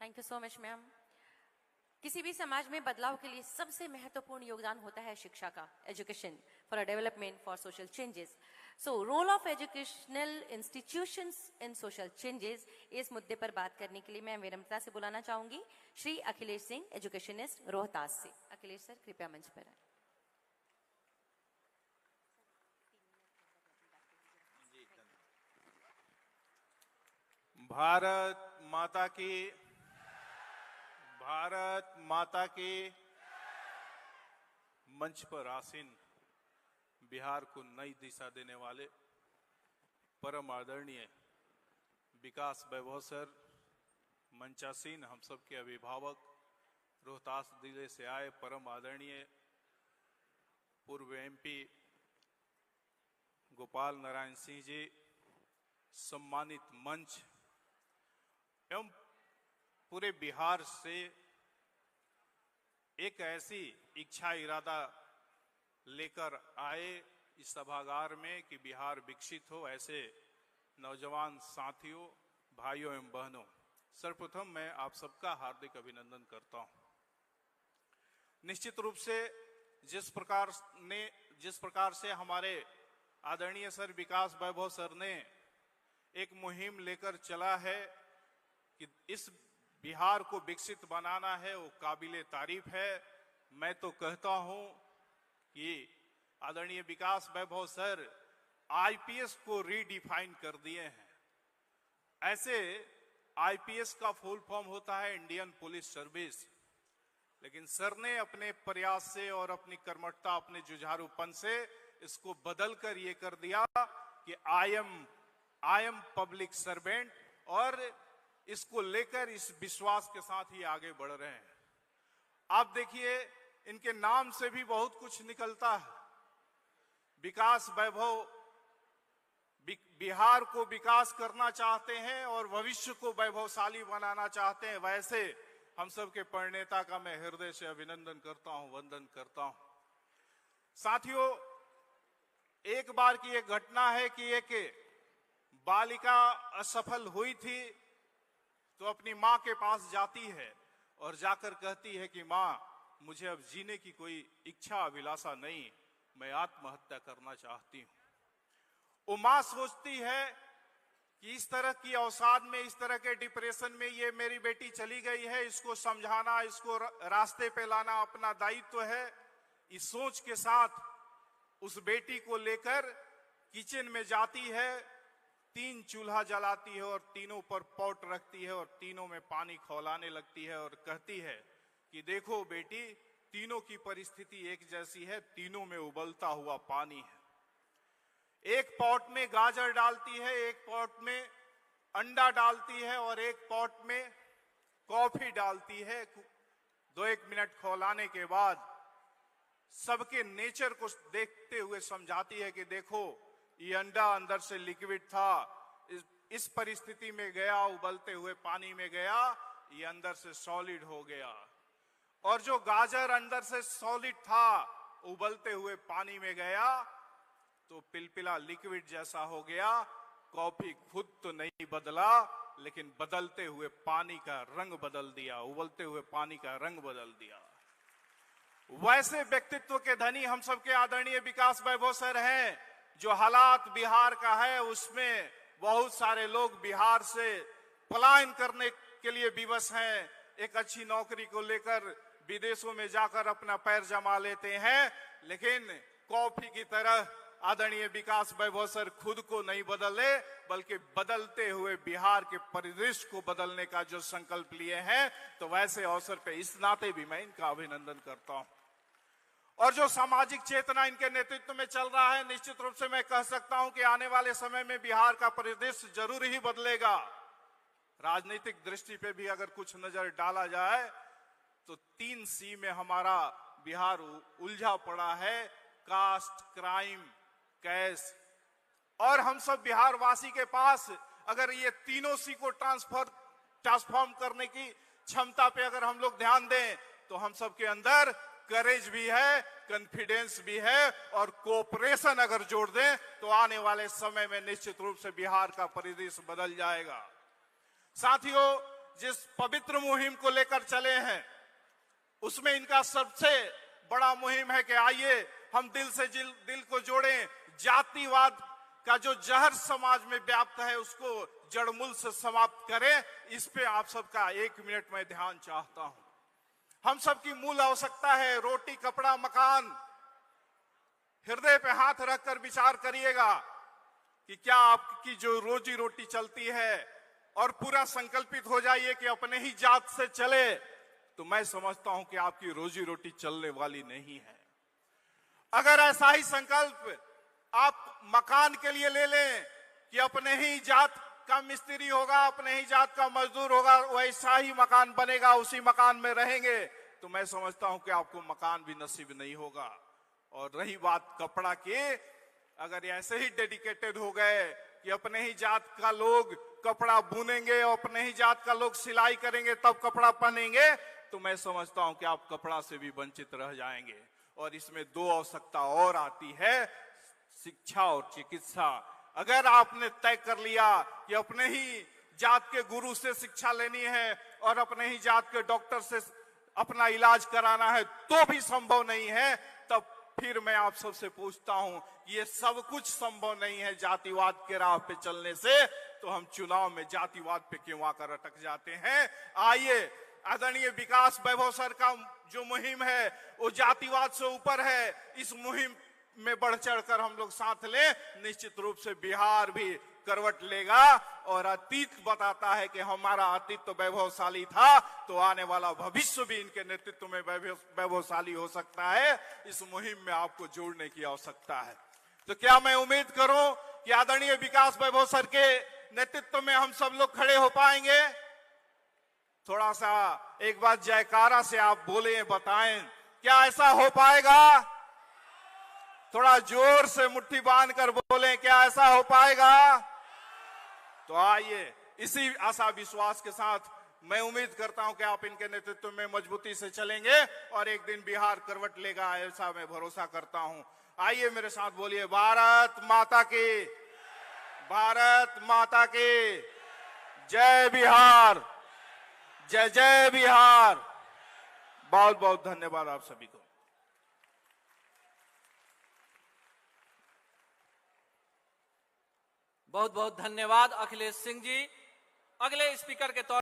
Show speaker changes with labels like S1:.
S1: Thank you so much ma'am. किसी भी समाज में बदलाव के लिए सबसे महत्वपूर्ण योगदान होता है शिक्षा का, education for a development for social changes. So role of educational institutions in social changes, इस मुद्दे पर बात करने के लिए मैं विनम्रता से बुलाना चाहूंगी श्री अखिलेश सिंह, एजुकेशनिस्ट, रोहतास से। अखिलेश सर कृपया मंच पर आए।
S2: भारत माता की मंच पर आसीन बिहार को नई दिशा देने वाले परम आदरणीय विकास वैभव सर, मंचासीन हम सब के अभिभावक, रोहतास जिले से आए परम आदरणीय पूर्व एमपी गोपाल नारायण सिंह जी, सम्मानित मंच एवं पूरे बिहार से एक ऐसी इच्छा इरादा लेकर आए इस सभागार में कि बिहार विकसित हो, ऐसे नौजवान साथियों, भाइयों एवं बहनों, सर्वप्रथम मैं आप सबका हार्दिक अभिनंदन करता हूं। निश्चित रूप से जिस प्रकार से हमारे आदरणीय सर विकास वैभव सर ने एक मुहिम लेकर चला है कि इस बिहार को विकसित बनाना है, वो काबिले तारीफ है। मैं तो कहता हूं कि आदरणीय विकास वैभव सर आईपीएस को रीडिफाइन कर दिए हैं। ऐसे आईपीएस का फुल फॉर्म होता है इंडियन पुलिस सर्विस, लेकिन सर ने अपने प्रयास से और अपनी कर्मठता, अपने जुझारूपन से इसको बदलकर ये कर दिया कि आई एम पब्लिक सर्वेंट, और इसको लेकर इस विश्वास के साथ ही आगे बढ़ रहे हैं। आप देखिए इनके नाम से भी बहुत कुछ निकलता है। विकास वैभव बिहार को विकास करना चाहते हैं और भविष्य को वैभवशाली बनाना चाहते हैं। वैसे हम सब के प्रणेता का मैं हृदय से अभिनंदन करता हूं, वंदन करता हूं। साथियों, एक बार की एक घटना है कि एक बालिका असफल हुई थी तो अपनी मां के पास जाती है और जाकर कहती है कि मां, मुझे अब जीने की कोई इच्छा अभिलाषा नहीं, मैं आत्महत्या करना चाहती हूं। वो मां सोचती है कि इस तरह की अवसाद में, इस तरह के डिप्रेशन में ये मेरी बेटी चली गई है, इसको समझाना, इसको रास्ते पे लाना अपना दायित्व है। इस सोच के साथ उस बेटी को लेकर किचन में जाती है, 3 चूल्हा जलाती है और तीनों पर पॉट रखती है और तीनों में पानी खौलाने लगती है और कहती है कि देखो बेटी, तीनों की परिस्थिति एक जैसी है, तीनों में उबलता हुआ पानी है। एक पॉट में गाजर डालती है, एक पॉट में अंडा डालती है और एक पॉट में कॉफी डालती है। 2-1 मिनट खौलाने के बाद सबके नेचर को देखते हुए समझाती है कि देखो, ये अंडा अंदर से लिक्विड था, इस परिस्थिति में गया, उबलते हुए पानी में गया, ये अंदर से सॉलिड हो गया। और जो गाजर अंदर से सॉलिड था, उबलते हुए पानी में गया तो पिलपिला लिक्विड जैसा हो गया। कॉफी खुद तो नहीं बदला, लेकिन बदलते हुए पानी का रंग बदल दिया, उबलते हुए पानी का रंग बदल दिया। वैसे व्यक्तित्व के धनी हम सबके आदरणीय विकास वैभव सर हैं। जो हालात बिहार का है उसमें बहुत सारे लोग बिहार से पलायन करने के लिए विवश हैं, एक अच्छी नौकरी को लेकर विदेशों में जाकर अपना पैर जमा लेते हैं, लेकिन कॉफी की तरह आदरणीय विकास वैभव सर खुद को नहीं बदले, बल्कि बदलते हुए बिहार के परिदृश्य को बदलने का जो संकल्प लिए हैं, तो वैसे अवसर पे इस नाते भी मैं इनका अभिनंदन करता हूं। और जो सामाजिक चेतना इनके नेतृत्व में चल रहा है, निश्चित रूप से मैं कह सकता हूं कि आने वाले समय में बिहार का परिदृश्य जरूर ही बदलेगा। राजनीतिक दृष्टि पे भी अगर कुछ नजर डाला जाए तो 3 सी में हमारा बिहार उलझा पड़ा है, कास्ट, क्राइम, कैश। और हम सब बिहार वासी के पास अगर ये तीनों सी को ट्रांसफॉर्म करने की क्षमता पे अगर हम लोग ध्यान दें, तो हम सब के अंदर करेज भी है, कॉन्फिडेंस भी है, और कोऑपरेशन अगर जोड़ दें तो आने वाले समय में निश्चित रूप से बिहार का परिदृश्य बदल जाएगा। साथियों, जिस पवित्र मुहिम को लेकर चले हैं, उसमें इनका सबसे बड़ा मुहिम है कि आइए हम दिल से दिल को जोड़ें, जातिवाद का जो जहर समाज में व्याप्त है उसको जड़मूल से समाप्त करें। इस पे आप सबका 1 मिनट में ध्यान चाहता हूं। हम सबकी मूल आवश्यकता है रोटी, कपड़ा, मकान। हृदय पे हाथ रखकर विचार करिएगा कि क्या आपकी जो रोजी रोटी चलती है, और पूरा संकल्पित हो जाइए कि अपने ही जात से चले, तो मैं समझता हूं कि आपकी रोजी रोटी चलने वाली नहीं है। अगर ऐसा ही संकल्प आप मकान के लिए ले लें कि अपने ही जात का मिस्त्री होगा, अपने ही जात का मजदूर होगा, वैसा ही मकान बनेगा, उसी मकान में रहेंगे, तो मैं समझता हूं कि आपको मकान भी नसीब नहीं होगा। और रही बात कपड़ा की, अगर ऐसे ही डेडिकेटेड हो गए कि अपने ही जात का लोग कपड़ा बुनेंगे और अपने ही जात का लोग सिलाई करेंगे तब कपड़ा पहनेंगे, तो मैं समझता हूं कि आप कपड़ा से भी वंचित रह जाएंगे। और इसमें 2 आवश्यकता और आती है, शिक्षा और चिकित्सा। अगर आपने तय कर लिया कि अपने ही जात के गुरु से शिक्षा लेनी है और अपने ही जात के डॉक्टर से अपना इलाज कराना है, तो भी संभव नहीं है, तब फिर मैं आप सबसे पूछता हूं, ये सब कुछ संभव नहीं है जातिवाद के राह पे चलने से, तो हम चुनाव में जातिवाद पे क्यों आकर अटक जाते हैं। आइए, आदरणीय विकास वैभव सर का जो मुहिम है वो जातिवाद से ऊपर है। इस मुहिम में बढ़ चढ़कर हम लोग साथ लें, निश्चित रूप से बिहार भी करवट लेगा। और अतीत बताता है कि हमारा अतीत तो वैभवशाली था, तो आने वाला भविष्य भी इनके नेतृत्व में वैभवशाली हो सकता है। इस मुहिम में आपको जोड़ने की आवश्यकता है। तो क्या मैं उम्मीद करूं कि आदरणीय विकास वैभव सर के नेतृत्व में हम सब लोग खड़े हो पाएंगे? थोड़ा सा एक बार जयकारा से आप बोले, बताएं, क्या ऐसा हो पाएगा? थोड़ा जोर से मुट्ठी बांध कर बोलें, क्या ऐसा हो पाएगा? तो आइए, इसी आशा विश्वास के साथ मैं उम्मीद करता हूं कि आप इनके नेतृत्व में मजबूती से चलेंगे और एक दिन बिहार करवट लेगा, ऐसा मैं भरोसा करता हूं। आइए मेरे साथ बोलिए, भारत माता की, भारत माता की जय बिहार, जय जय बिहार। बहुत बहुत धन्यवाद आप सभी को।
S3: बहुत बहुत धन्यवाद अखिलेश सिंह जी। अगले स्पीकर के तौर